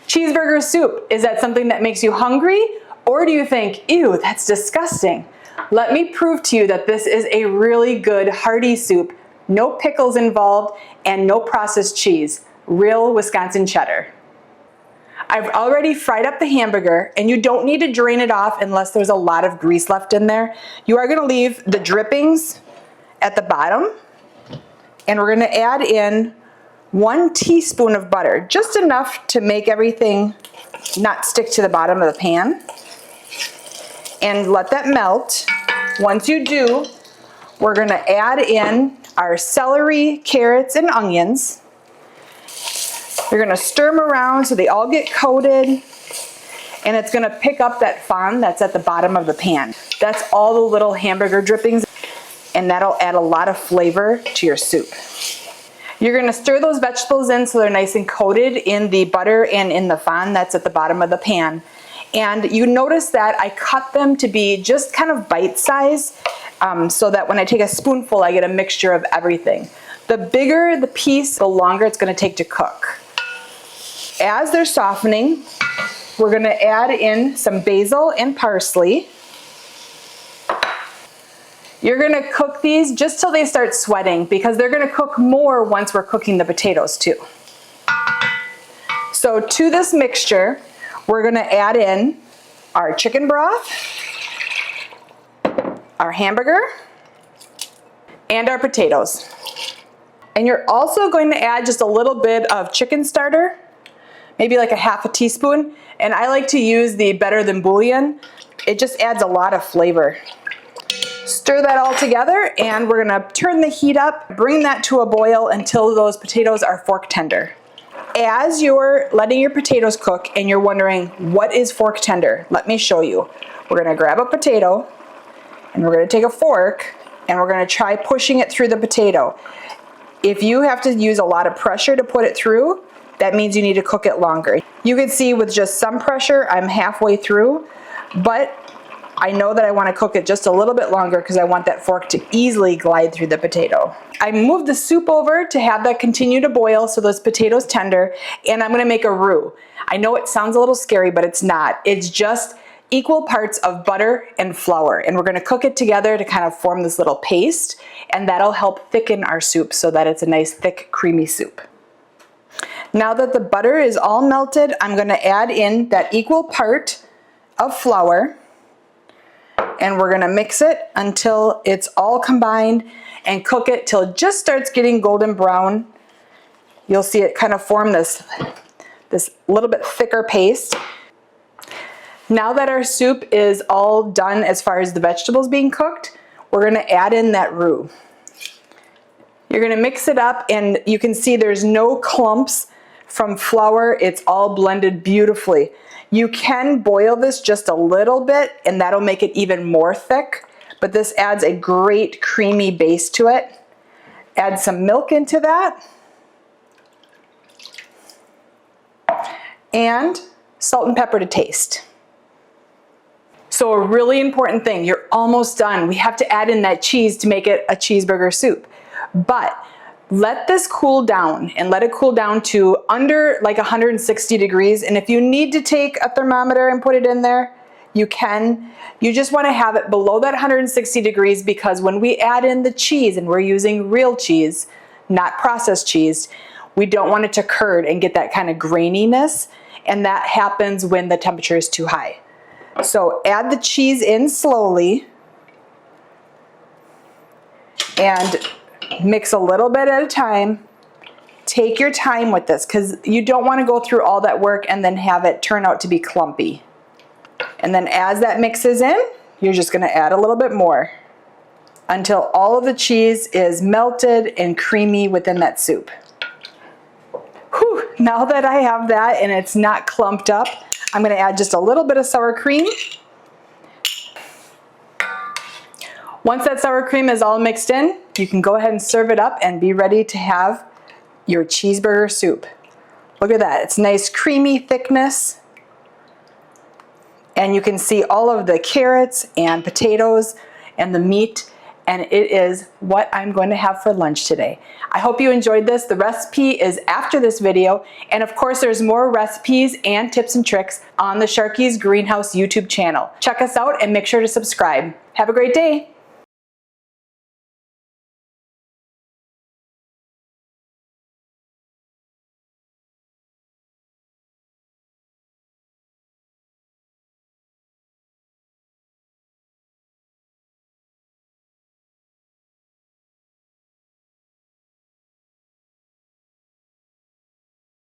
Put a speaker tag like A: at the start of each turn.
A: Cheeseburger soup, is that something that makes you hungry? Or do you think, ew, that's disgusting? Let me prove to you that this is a really good hearty soup, no pickles involved, and no processed cheese, real Wisconsin cheddar. I've already fried up the hamburger, and you don't need to drain it off unless there's a lot of grease left in there. You are gonna leave the drippings at the bottom, and we're gonna add in 1 teaspoon of butter, just enough to make everything not stick to the bottom of the pan. And let that melt. Once you do, we're gonna add in our celery, carrots, and onions. You're gonna stir them around so they all get coated, and it's gonna pick up that fond that's at the bottom of the pan. That's all the little hamburger drippings, and that'll add a lot of flavor to your soup. You're gonna stir those vegetables in so they're nice and coated in the butter and in the fond that's at the bottom of the pan. And you notice that I cut them to be just kind of bite size, so that when I take a spoonful, I get a mixture of everything. The bigger the piece, the longer it's gonna take to cook. As they're softening, we're gonna add in some basil and parsley. You're gonna cook these just till they start sweating, because they're gonna cook more once we're cooking the potatoes too. So to this mixture, we're gonna add in our chicken broth, our hamburger, and our potatoes. And you're also going to add just a little bit of chicken starter, maybe like a half a teaspoon. And I like to use the Better Than Bouillon. It just adds a lot of flavor. Stir that all together, and we're gonna turn the heat up, bring that to a boil until those potatoes are fork tender. As you're letting your potatoes cook and you're wondering, what is fork tender? Let me show you. We're gonna grab a potato, and we're gonna take a fork, and we're gonna try pushing it through the potato. If you have to use a lot of pressure to put it through, that means you need to cook it longer. You can see with just some pressure, I'm halfway through, but I know that I want to cook it just a little bit longer because I want that fork to easily glide through the potato. I moved the soup over to have that continue to boil so those potatoes tender, and I'm going to make a roux. I know it sounds a little scary, but it's not. It's just equal parts of butter and flour, and we're going to cook it together to kind of form this little paste, and that'll help thicken our soup so that it's a nice thick creamy soup. Now that the butter is all melted, I'm going to add in that equal part of flour, and we're gonna mix it until it's all combined and cook it till it just starts getting golden brown. You'll see it kind of form this little bit thicker paste. Now that our soup is all done as far as the vegetables being cooked, we're gonna add in that roux. You're gonna mix it up, and you can see there's no clumps from flour. It's all blended beautifully. You can boil this just a little bit, and that'll make it even more thick, but this adds a great creamy base to it. Add some milk into that, and salt and pepper to taste. So a really important thing, you're almost done. We have to add in that cheese to make it a cheeseburger soup. But let this cool down, and let it cool down to under like 160 degrees. And if you need to take a thermometer and put it in there, you can. You just want to have it below that 160 degrees, because when we add in the cheese, and we're using real cheese, not processed cheese, we don't want it to curd and get that kind of graininess. And that happens when the temperature is too high. So add the cheese in slowly, and mix a little bit at a time. Take your time with this, because you don't want to go through all that work and then have it turn out to be clumpy. And then as that mixes in, you're just going to add a little bit more until all of the cheese is melted and creamy within that soup. Whew, now that I have that and it's not clumped up, I'm going to add just a little bit of sour cream. Once that sour cream is all mixed in, you can go ahead and serve it up and be ready to have your cheeseburger soup. Look at that, it's nice creamy thickness. And you can see all of the carrots and potatoes and the meat, and it is what I'm going to have for lunch today. I hope you enjoyed this. The recipe is after this video, and of course there's more recipes and tips and tricks on the Sharkeys Greenhouse YouTube channel. Check us out and make sure to subscribe. Have a great day.